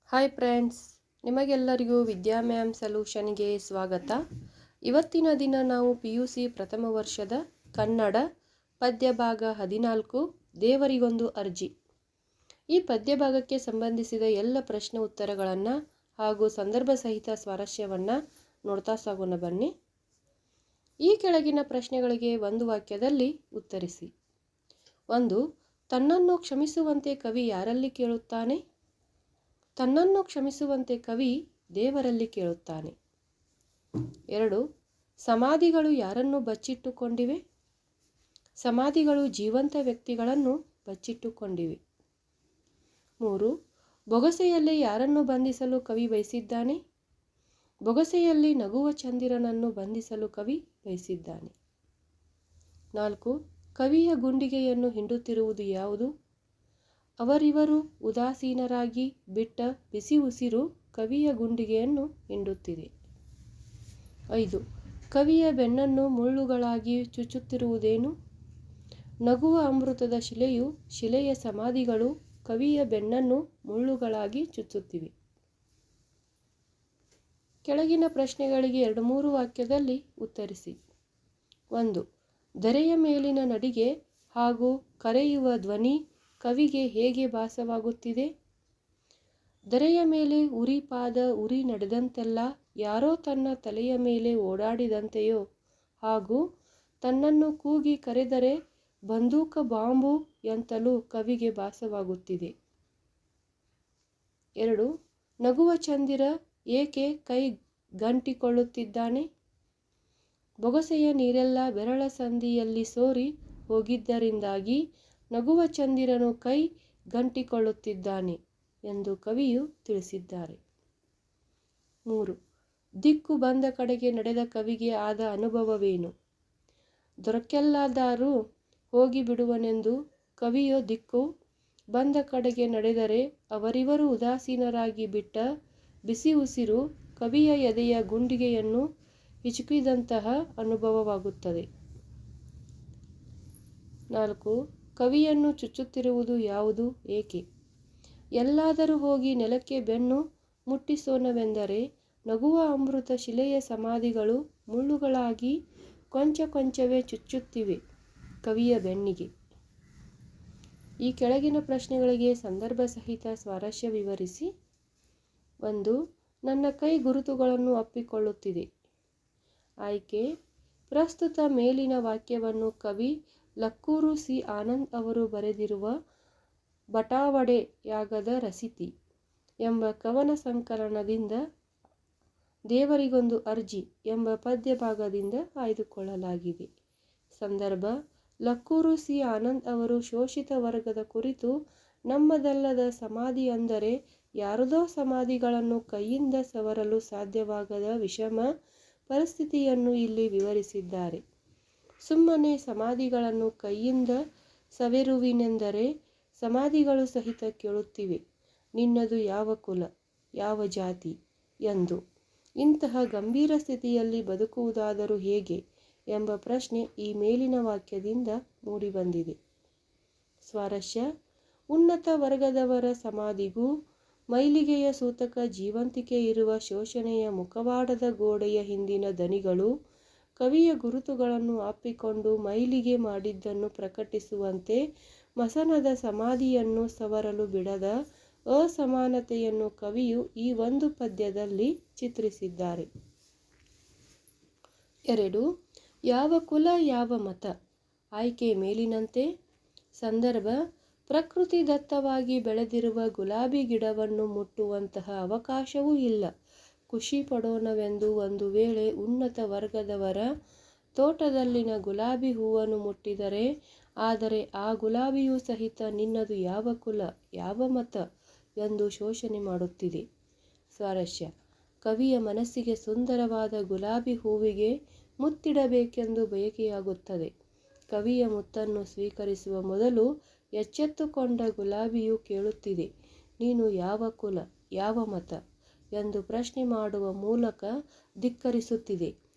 Hi friends, ನಿಮಗೆಲ್ಲರಿಗೂ ವಿದ್ಯಾ ma'am ಸೊಲ್ಯೂಷನ್ಗೆ ಸ್ವಾಗತ. ಇವತ್ತಿನ ದಿನ ನಾವು PUC ಪ್ರಥಮ ವರ್ಷದ ಕನ್ನಡ ಪದ್ಯ ಭಾಗ 14 ದೇವರಿಗೊಂದು ಅರ್ಜಿ. ಈ ಪದ್ಯ ಭಾಗಕ್ಕೆ ಸಂಬಂಧಿಸಿದ ಎಲ್ಲ ಪ್ರಶ್ನೆ ಉತ್ತರಗಳನ್ನು ಹಾಗೂ ಸಂದರ್ಭ ಸಹಿತ ಸ್ವಾರಸ್ಯವನ್ನು ನೋಡ್ತಾ ಸಾಗೋಣ ಬನ್ನಿ. ಈ ಕೆಳಗಿನ ಪ್ರಶ್ನೆಗಳಿಗೆ ಒಂದು ವಾಕ್ಯದಲ್ಲಿ ಉತ್ತರಿಸಿ. 1. ತನ್ನನ್ನು ಕ್ಷಮಿಸುವಂತೆ ಕವಿ ಯಾರಲ್ಲಿ ಕೇಳುತ್ತಾನೆ? ತನ್ನನ್ನು ಕ್ಷಮಿಸುವಂತೆ ಕವಿ ದೇವರಲ್ಲಿ ಕೇಳುತ್ತಾನೆ. 2. ಸಮಾಧಿಗಳು ಯಾರನ್ನು ಬಚ್ಚಿಟ್ಟುಕೊಂಡಿವೆ? ಸಮಾಧಿಗಳು ಜೀವಂತ ವ್ಯಕ್ತಿಗಳನ್ನು ಬಚ್ಚಿಟ್ಟುಕೊಂಡಿವೆ. 3. ಬೊಗಸೆಯಲ್ಲಿ ಯಾರನ್ನು ಬಂಧಿಸಲು ಕವಿ ಬಯಸಿದ್ದಾನೆ? ಬೊಗಸೆಯಲ್ಲಿ ನಗುವ ಚಂದಿರನನ್ನು ಬಂಧಿಸಲು ಕವಿ ಬಯಸಿದ್ದಾನೆ. 4. ಕವಿಯ ಗುಂಡಿಗೆಯನ್ನು ಹಿಂಡುತ್ತಿರುವುದು ಯಾವುದು? ಅವರಿವರು ಉದಾಸೀನರಾಗಿ ಬಿಟ್ಟ ಬಿಸಿ ಉಸಿರು ಕವಿಯ ಗುಂಡಿಗೆಯನ್ನು ಹಿಂಡುತ್ತಿದೆ. 5. ಕವಿಯ ಬೆನ್ನನ್ನು ಮುಳ್ಳುಗಳಾಗಿ ಚುಚ್ಚುತ್ತಿರುವುದೇನು? ನಗುವ ಅಮೃತದ ಶಿಲೆಯ ಸಮಾಧಿಗಳು ಕವಿಯ ಬೆನ್ನನ್ನು ಮುಳ್ಳುಗಳಾಗಿ ಚುಚ್ಚುತ್ತಿವೆ. ಕೆಳಗಿನ ಪ್ರಶ್ನೆಗಳಿಗೆ 2-3 ವಾಕ್ಯದಲ್ಲಿ ಉತ್ತರಿಸಿ. 1. ಧರೆಯ ಮೇಲಿನ ನಡಿಗೆ ಹಾಗೂ ಕರೆಯುವ ಧ್ವನಿ ಕವಿಗೆ ಹೇಗೆ ಭಾಸವಾಗುತ್ತಿದೆ? ಧರೆಯ ಮೇಲೆ ಉರಿ ನಡೆದಂತೆಲ್ಲ ಯಾರೋ ತನ್ನ ತಲೆಯ ಮೇಲೆ ಓಡಾಡಿದಂತೆಯೋ ಹಾಗೂ ತನ್ನನ್ನು ಕೂಗಿ ಕರೆದರೆ ಬಂದೂಕ ಬಾಂಬು ಎಂತಲೂ ಕವಿಗೆ ಭಾಸವಾಗುತ್ತಿದೆ. 2. ನಗುವ ಚಂದಿರ ಏಕೆ ಕೈ ಗಂಟಿಕೊಳ್ಳುತ್ತಿದ್ದಾನೆ? ಬೊಗಸೆಯ ನೀರೆಲ್ಲ ಬೆರಳ ಸಂದಿಯಲ್ಲಿ ಸೋರಿ ಹೋಗಿದ್ದರಿಂದಾಗಿ ನಗುವ ಚಂದಿರನು ಕೈ ಗಂಟಿಕೊಳ್ಳುತ್ತಿದ್ದಾನೆ ಎಂದು ಕವಿಯು ತಿಳಿಸಿದ್ದಾರೆ. 3. ದಿಕ್ಕು ಬಂದ ಕಡೆಗೆ ನಡೆದ ಕವಿಗೆ ಆದ ಅನುಭವವೇನು? ದೊರಕೆಲ್ಲದಾರೂ ಹೋಗಿ ಬಿಡುವನೆಂದು ಕವಿಯು ದಿಕ್ಕು ಬಂದ ಕಡೆಗೆ ನಡೆದರೆ ಅವರಿವರು ಉದಾಸೀನರಾಗಿ ಬಿಟ್ಟ ಬಿಸಿ ಉಸಿರು ಕವಿಯ ಎದೆಯ ಗುಂಡಿಗೆಯನ್ನು ಹಿಚುಕಿದಂತಹ ಅನುಭವವಾಗುತ್ತದೆ. 4. ಕವಿಯನ್ನು ಚುಚ್ಚುತ್ತಿರುವುದು ಯಾವುದು, ಏಕೆ? ಎಲ್ಲಾದರೂ ಹೋಗಿ ನೆಲಕ್ಕೆ ಬೆನ್ನು ಮುಟ್ಟಿಸೋಣವೆಂದರೆ ನಗುವ ಅಮೃತ ಶಿಲೆಯ ಸಮಾಧಿಗಳು ಮುಳ್ಳುಗಳಾಗಿ ಕೊಂಚವೇ ಚುಚ್ಚುತ್ತಿವೆ ಕವಿಯ ಬೆನ್ನಿಗೆ. ಈ ಕೆಳಗಿನ ಪ್ರಶ್ನೆಗಳಿಗೆ ಸಂದರ್ಭ ಸಹಿತ ಸ್ವಾರಸ್ಯ ವಿವರಿಸಿ. 1. ನನ್ನ ಕೈ ಗುರುತುಗಳನ್ನು ಅಪ್ಪಿಕೊಳ್ಳುತ್ತಿದೆ. ಆಯ್ಕೆ: ಪ್ರಸ್ತುತ ಮೇಲಿನ ವಾಕ್ಯವನ್ನು ಕವಿ ಲಕ್ಕೂರು ಸಿ ಆನಂದ್ ಅವರು ಬರೆದಿರುವ ಬಟಾವಡೆ ಯಾಗದ ರಸಿತಿ ಎಂಬ ಕವನ ಸಂಕಲನದಿಂದ ದೇವರಿಗೊಂದು ಅರ್ಜಿ ಎಂಬ ಪದ್ಯ ಭಾಗದಿಂದ ಆಯ್ದುಕೊಳ್ಳಲಾಗಿದೆ. ಸಂದರ್ಭ: ಲಕ್ಕೂರು ಸಿ ಆನಂದ್ ಅವರು ಶೋಷಿತ ವರ್ಗದ ಕುರಿತು ನಮ್ಮದಲ್ಲದ ಸಮಾಧಿ ಅಂದರೆ ಯಾರದೋ ಸಮಾಧಿಗಳನ್ನು ಕೈಯಿಂದ ಸವರಲು ಸಾಧ್ಯವಾಗದ ವಿಷಮ ಪರಿಸ್ಥಿತಿಯನ್ನು ಇಲ್ಲಿ ವಿವರಿಸಿದ್ದಾರೆ. ಸುಮ್ಮನೆ ಸಮಾಧಿಗಳನ್ನು ಕೈಯಿಂದ ಸವೆರುವಿನೆಂದರೆ ಸಮಾಧಿಗಳು ಸಹಿತ ಕೇಳುತ್ತಿವೆ, ನಿನ್ನದು ಯಾವ ಕುಲ, ಯಾವ ಜಾತಿ ಎಂದು. ಇಂತಹ ಗಂಭೀರ ಸ್ಥಿತಿಯಲ್ಲಿ ಬದುಕುವುದಾದರೂ ಹೇಗೆ ಎಂಬ ಪ್ರಶ್ನೆ ಈ ಮೇಲಿನ ವಾಕ್ಯದಿಂದ ಮೂಡಿಬಂದಿದೆ. ಸ್ವಾರಸ್ಯ: ಉನ್ನತ ವರ್ಗದವರ ಸಮಾಧಿಗೂ ಮೈಲಿಗೆಯ ಸೂತಕ ಜೀವಂತಿಕೆ ಇರುವ ಶೋಷಣೆಯ ಮುಖವಾಡದ ಗೋಡೆಯ ಹಿಂದಿನ ದನಿಗಳು ಕವಿಯ ಗುರುತುಗಳನ್ನು ಅಪ್ಪಿಕೊಂಡು ಮೈಲಿಗೆ ಮಾಡಿದ್ದನ್ನು ಪ್ರಕಟಿಸುವಂತೆ ಮಸಣದ ಸಮಾಧಿಯನ್ನು ಸವರಲು ಬಿಡದ ಅಸಮಾನತೆಯನ್ನು ಕವಿಯು ಈ ಒಂದು ಪದ್ಯದಲ್ಲಿ ಚಿತ್ರಿಸಿದ್ದಾರೆ. 2. ಯಾವ ಕುಲ, ಯಾವ ಮತ? ಆಯ್ಕೆ ಮೇಲಿನಂತೆ. ಸಂದರ್ಭ: ಪ್ರಕೃತಿದತ್ತವಾಗಿ ಬೆಳೆದಿರುವ ಗುಲಾಬಿ ಗಿಡವನ್ನು ಮುಟ್ಟುವಂತಹ ಅವಕಾಶವೂ ಇಲ್ಲ. ಖುಷಿ ಪಡೋಣವೆಂದು ಒಂದು ವೇಳೆ ಉನ್ನತ ವರ್ಗದವರ ತೋಟದಲ್ಲಿನ ಗುಲಾಬಿ ಹೂವನ್ನು ಮುಟ್ಟಿದರೆ, ಆದರೆ ಆ ಗುಲಾಬಿಯೂ ಸಹಿತ ನಿನ್ನದು ಯಾವ ಕುಲ, ಯಾವ ಮತ ಎಂದು ಶೋಷಣೆ ಮಾಡುತ್ತಿದೆ. ಸ್ವಾರಸ್ಯ: ಕವಿಯ ಮನಸ್ಸಿಗೆ ಸುಂದರವಾದ ಗುಲಾಬಿ ಹೂವಿಗೆ ಮುತ್ತಿಡಬೇಕೆಂದು ಬಯಕೆಯಾಗುತ್ತದೆ. ಕವಿಯ ಮುತ್ತನ್ನು ಸ್ವೀಕರಿಸುವ ಮೊದಲು ಎಚ್ಚೆತ್ತುಕೊಂಡ ಗುಲಾಬಿಯು ಕೇಳುತ್ತಿದೆ, ನೀನು ಯಾವ ಕುಲ, ಯಾವ ಮತ ಎಂದು ಪ್ರಶ್ನೆ ಮಾಡುವ ಮೂಲಕ ಧಿಕ್ಕರಿಸುತ್ತಿದೆ.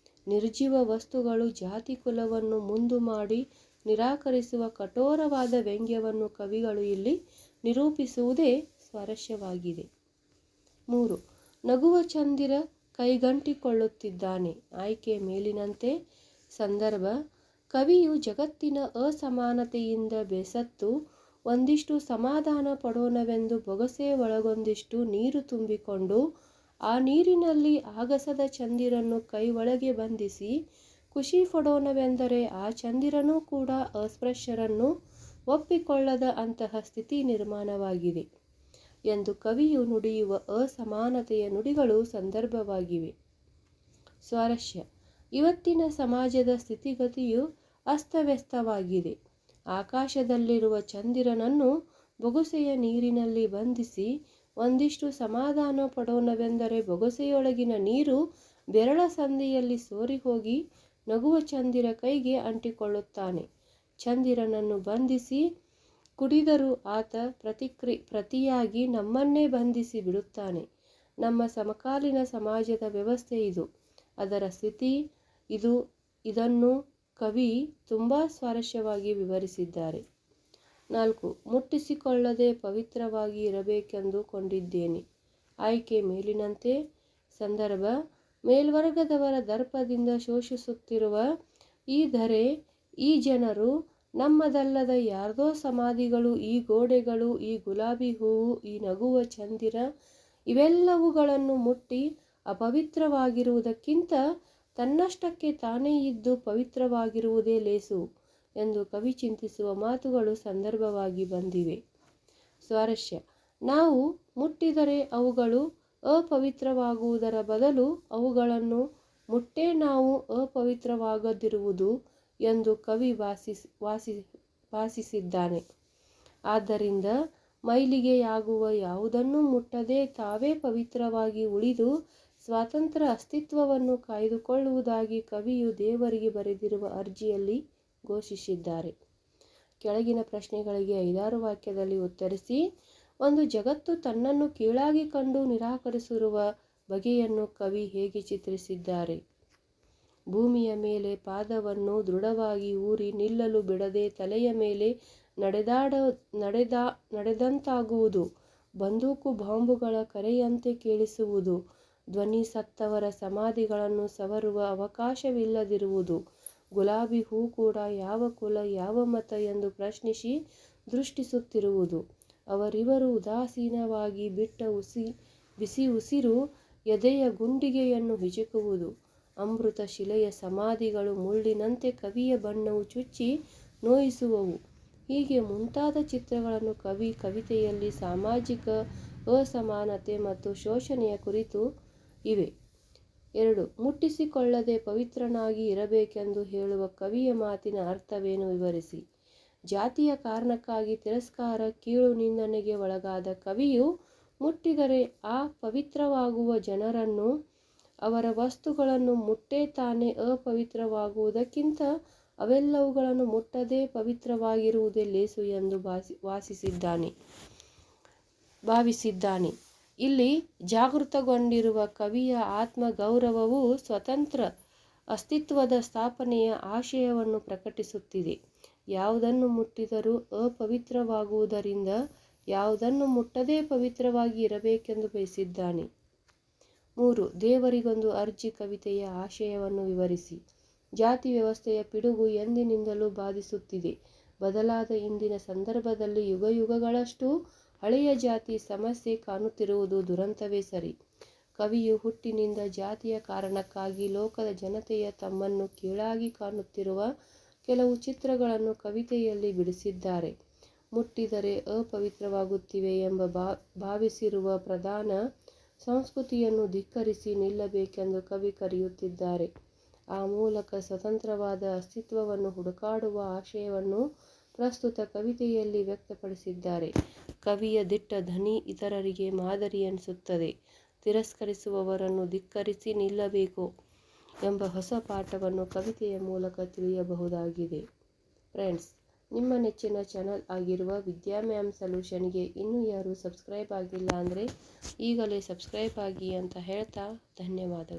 ನಿರ್ಜೀವ ವಸ್ತುಗಳು ಜಾತಿ ಕುಲವನ್ನು ಮುಂದು ಮಾಡಿ ನಿರಾಕರಿಸುವ ಕಠೋರವಾದ ವ್ಯಂಗ್ಯವನ್ನು ಕವಿಗಳು ಇಲ್ಲಿ ನಿರೂಪಿಸುವುದೇ ಸ್ವಾರಸ್ಯವಾಗಿದೆ. 3. ನಗುವ ಚಂದಿರ ಕೈಗಂಟಿಕೊಳ್ಳುತ್ತಿದ್ದಾನೆ. ಆಯ್ಕೆ ಮೇಲಿನಂತೆ. ಸಂದರ್ಭ: ಕವಿಯು ಜಗತ್ತಿನ ಅಸಮಾನತೆಯಿಂದ ಬೇಸತ್ತು ಒಂದಿಷ್ಟು ಸಮಾಧಾನ ಪಡೋಣವೆಂದು ಬೊಗಸೆ ಒಳಗೊಂದಿಷ್ಟು ನೀರು ತುಂಬಿಕೊಂಡು ಆ ನೀರಿನಲ್ಲಿ ಆಗಸದ ಚಂದಿರನ್ನು ಕೈ ಒಳಗೆ ಬಂಧಿಸಿ ಖುಷಿ ಪಡೋಣವೆಂದರೆ ಆ ಚಂದಿರನೂ ಕೂಡ ಅಸ್ಪೃಶ್ಯರನ್ನು ಒಪ್ಪಿಕೊಳ್ಳದ ಅಂತಹ ಸ್ಥಿತಿ ನಿರ್ಮಾಣವಾಗಿದೆ ಎಂದು ಕವಿಯು ನುಡಿಯುವ ಅಸಮಾನತೆಯ ನುಡಿಗಳು ಸಂದರ್ಭವಾಗಿವೆ. ಸ್ವಾರಸ್ಯ: ಇವತ್ತಿನ ಸಮಾಜದ ಸ್ಥಿತಿಗತಿಯು ಅಸ್ತವ್ಯಸ್ತವಾಗಿದೆ. ಆಕಾಶದಲ್ಲಿರುವ ಚಂದಿರನನ್ನು ಬೊಗಸೆಯ ನೀರಿನಲ್ಲಿ ಬಂಧಿಸಿ ಒಂದಿಷ್ಟು ಸಮಾಧಾನ ಪಡೋಣವೆಂದರೆ ಬೊಗಸೆಯೊಳಗಿನ ನೀರು ಬೆರಳ ಸಂದಿಯಲ್ಲಿ ಸೋರಿಹೋಗಿ ನಗುವ ಚಂದಿರ ಕೈಗೆ ಅಂಟಿಕೊಳ್ಳುತ್ತಾನೆ. ಚಂದಿರನನ್ನು ಬಂಧಿಸಿ ಕುಡಿದರೂ ಆತ ಪ್ರತಿಯಾಗಿ ನಮ್ಮನ್ನೇ ಬಂಧಿಸಿ ಬಿಡುತ್ತಾನೆ. ನಮ್ಮ ಸಮಕಾಲೀನ ಸಮಾಜದ ವ್ಯವಸ್ಥೆ ಇದು, ಅದರ ಸ್ಥಿತಿ ಇದು. ಇದನ್ನು ಕವಿ ತುಂಬ ಸ್ವಾರಸ್ಯವಾಗಿ ವಿವರಿಸಿದ್ದಾರೆ. 4. ಮುಟ್ಟಿಸಿಕೊಳ್ಳದೆ ಪವಿತ್ರವಾಗಿ ಇರಬೇಕೆಂದು ಕೊಂಡಿದ್ದೇನೆ. ಆಯ್ಕೆ ಮೇಲಿನಂತೆ. ಸಂದರ್ಭ: ಮೇಲ್ವರ್ಗದವರ ದರ್ಪದಿಂದ ಶೋಷಿಸುತ್ತಿರುವ ಈ ಧರೆ, ಈ ಜನರು, ನಮ್ಮದಲ್ಲದ ಯಾರ್ದೋ ಸಮಾಧಿಗಳು, ಈ ಗೋಡೆಗಳು, ಈ ಗುಲಾಬಿ ಹೂವು, ಈ ನಗುವ ಚಂದಿರ ಇವೆಲ್ಲವುಗಳನ್ನು ಮುಟ್ಟಿ ಅಪವಿತ್ರವಾಗಿರುವುದಕ್ಕಿಂತ ತನ್ನಷ್ಟಕ್ಕೆ ತಾನೇ ಇದ್ದು ಪವಿತ್ರವಾಗಿರುವುದೇ ಲೇಸು ಎಂದು ಕವಿ ಚಿಂತಿಸುವ ಮಾತುಗಳು ಸಂದರ್ಭವಾಗಿ ಬಂದಿವೆ. ಸ್ವಾರಸ್ಯ: ನಾವು ಮುಟ್ಟಿದರೆ ಅವುಗಳು ಅಪವಿತ್ರವಾಗುವುದರ ಬದಲು ಅವುಗಳನ್ನು ಮುಟ್ಟೇ ನಾವು ಅಪವಿತ್ರವಾಗದಿರುವುದು ಎಂದು ಕವಿ ವಾಸಿಸಿದ್ದಾನೆ. ಆದ್ದರಿಂದ ಮೈಲಿಗೆಯಾಗುವ ಯಾವುದನ್ನು ಮುಟ್ಟದೆ ತಾವೇ ಪವಿತ್ರವಾಗಿ ಉಳಿದು ಸ್ವತಂತ್ರ ಅಸ್ತಿತ್ವವನ್ನು ಕಾಯ್ದುಕೊಳ್ಳುವುದಾಗಿ ಕವಿಯು ದೇವರಿಗೆ ಬರೆದಿರುವ ಅರ್ಜಿಯಲ್ಲಿ ಘೋಷಿಸಿದ್ದಾರೆ. ಕೆಳಗಿನ ಪ್ರಶ್ನೆಗಳಿಗೆ 5-6 ವಾಕ್ಯದಲ್ಲಿ ಉತ್ತರಿಸಿ. ಒಂದು ಜಗತ್ತು ತನ್ನನ್ನು ಕೀಳಾಗಿ ಕಂಡು ನಿರಾಕರಿಸಿರುವ ಬಗೆಯನ್ನು ಕವಿ ಹೇಗೆ ಚಿತ್ರಿಸಿದ್ದಾರೆ? ಭೂಮಿಯ ಮೇಲೆ ಪಾದವನ್ನು ದೃಢವಾಗಿ ಊರಿ ನಿಲ್ಲಲು ಬಿಡದೆ ತಲೆಯ ಮೇಲೆ ನಡೆದಂತಾಗುವುದು, ಬಂದೂಕು ಬಾಂಬುಗಳ ಕರೆಯಂತೆ ಕೇಳಿಸುವುದು, ಧ್ವನಿ ಸತ್ತವರ ಸಮಾಧಿಗಳನ್ನು ಸವರುವ ಅವಕಾಶವಿಲ್ಲದಿರುವುದು, ಗುಲಾಬಿ ಹೂ ಕೂಡ ಯಾವ ಕುಲ ಯಾವ ಮತ ಎಂದು ಪ್ರಶ್ನಿಸಿ ದೃಷ್ಟಿಸುತ್ತಿರುವುದು, ಅವರಿವರು ಉದಾಸೀನವಾಗಿ ಬಿಟ್ಟ ಬಿಸಿ ಉಸಿರು ಎದೆಯ ಗುಂಡಿಗೆಯನ್ನು ಹಿಚಕುವುದು, ಅಮೃತ ಶಿಲೆಯ ಸಮಾಧಿಗಳು ಮುಳ್ಳಿನಂತೆ ಕವಿಯ ಬಣ್ಣವು ಚುಚ್ಚಿ ನೋಯಿಸುವವು. ಹೀಗೆ ಮುಂತಾದ ಚಿತ್ರಗಳನ್ನು ಕವಿ ಕವಿತೆಯಲ್ಲಿ ಸಾಮಾಜಿಕ ಅಸಮಾನತೆ ಮತ್ತು ಶೋಷಣೆಯ ಕುರಿತು ಇವೆ. 2. ಮುಟ್ಟಿಸಿಕೊಳ್ಳದೆ ಪವಿತ್ರನಾಗಿ ಇರಬೇಕೆಂದು ಹೇಳುವ ಕವಿಯ ಮಾತಿನ ಅರ್ಥವೇನು ವಿವರಿಸಿ. ಜಾತಿಯ ಕಾರಣಕ್ಕಾಗಿ ತಿರಸ್ಕಾರ, ಕೀಳು ನಿಂದನೆಗೆ ಒಳಗಾದ ಕವಿಯು ಮುಟ್ಟಿದರೆ ಆ ಪವಿತ್ರವಾಗುವ ಜನರನ್ನು, ಅವರ ವಸ್ತುಗಳನ್ನು ಮುಟ್ಟೇ ತಾನೇ ಅಪವಿತ್ರವಾಗುವುದಕ್ಕಿಂತ ಅವೆಲ್ಲವುಗಳನ್ನು ಮುಟ್ಟದೇ ಪವಿತ್ರವಾಗಿರುವುದೇ ಲೇಸು ಎಂದು ಭಾವಿಸಿದ್ದಾನೆ. ಇಲ್ಲಿ ಜಾಗೃತಗೊಂಡಿರುವ ಕವಿಯ ಆತ್ಮಗೌರವವು ಸ್ವತಂತ್ರ ಅಸ್ತಿತ್ವದ ಸ್ಥಾಪನೆಯ ಆಶಯವನ್ನು ಪ್ರಕಟಿಸುತ್ತಿದೆ. ಯಾವುದನ್ನು ಮುಟ್ಟಿದರೂ ಅಪವಿತ್ರವಾಗುವುದರಿಂದ ಯಾವುದನ್ನು ಮುಟ್ಟದೇ ಪವಿತ್ರವಾಗಿ ಇರಬೇಕೆಂದು ಬಯಸಿದ್ದಾನೆ. 3. ದೇವರಿಗೊಂದು ಅರ್ಜಿ ಕವಿತೆಯ ಆಶಯವನ್ನು ವಿವರಿಸಿ. ಜಾತಿ ವ್ಯವಸ್ಥೆಯ ಪಿಡುಗು ಎಂದಿನಿಂದಲೂ ಬಾಧಿಸುತ್ತಿದೆ. ಬದಲಾದ ಇಂದಿನ ಸಂದರ್ಭದಲ್ಲಿ ಯುಗಯುಗಗಳಷ್ಟು ಹಳೆಯ ಜಾತಿ ಸಮಸ್ಯೆ ಕಾಣುತ್ತಿರುವುದು ದುರಂತವೇ ಸರಿ. ಕವಿಯು ಹುಟ್ಟಿನಿಂದ ಜಾತಿಯ ಕಾರಣಕ್ಕಾಗಿ ಲೋಕದ ಜನತೆಯ ತಮ್ಮನ್ನು ಕೀಳಾಗಿ ಕಾಣುತ್ತಿರುವ ಕೆಲವು ಚಿತ್ರಗಳನ್ನು ಕವಿತೆಯಲ್ಲಿ ಬಿಡಿಸಿದ್ದಾರೆ. ಮುಟ್ಟಿದರೆ ಅಪವಿತ್ರವಾಗುತ್ತಿವೆ ಎಂಬ ಭಾವಿಸಿರುವ ಪ್ರಧಾನ ಸಂಸ್ಕೃತಿಯನ್ನು ಧಿಕ್ಕರಿಸಿ ನಿಲ್ಲಬೇಕೆಂದು ಕವಿ ಕರೆಯುತ್ತಿದ್ದಾರೆ. ಆ ಮೂಲಕ ಸ್ವತಂತ್ರವಾದ ಅಸ್ತಿತ್ವವನ್ನು ಹುಡುಕಾಡುವ ಆಶಯವನ್ನು ಪ್ರಸ್ತುತ ಕವಿತೆಯಲ್ಲಿ ವ್ಯಕ್ತಪಡಿಸಿದ್ದಾರೆ. ಕವಿಯ ದಿಟ್ಟ ಧ್ವನಿ ಇತರರಿಗೆ ಮಾದರಿ ಎನಿಸುತ್ತದೆ. ತಿರಸ್ಕರಿಸುವವರನ್ನು ಧಿಕ್ಕರಿಸಿ ನಿಲ್ಲಬೇಕು ಎಂಬ ಹೊಸ ಪಾಠವನ್ನು ಕವಿತೆಯ ಮೂಲಕ ತಿಳಿಯಬಹುದಾಗಿದೆ. ಫ್ರೆಂಡ್ಸ್, ನಿಮ್ಮ ನೆಚ್ಚಿನ ಚಾನಲ್ ಆಗಿರುವ ವಿದ್ಯಾ ಮ್ಯಾಮ್ ಸೊಲ್ಯೂಷನ್ಗೆ ಇನ್ನೂ ಯಾರು ಸಬ್ಸ್ಕ್ರೈಬ್ ಆಗಿಲ್ಲ ಅಂದರೆ ಈಗಲೇ ಸಬ್ಸ್ಕ್ರೈಬ್ ಆಗಿ ಅಂತ ಹೇಳ್ತಾ ಧನ್ಯವಾದಗಳು.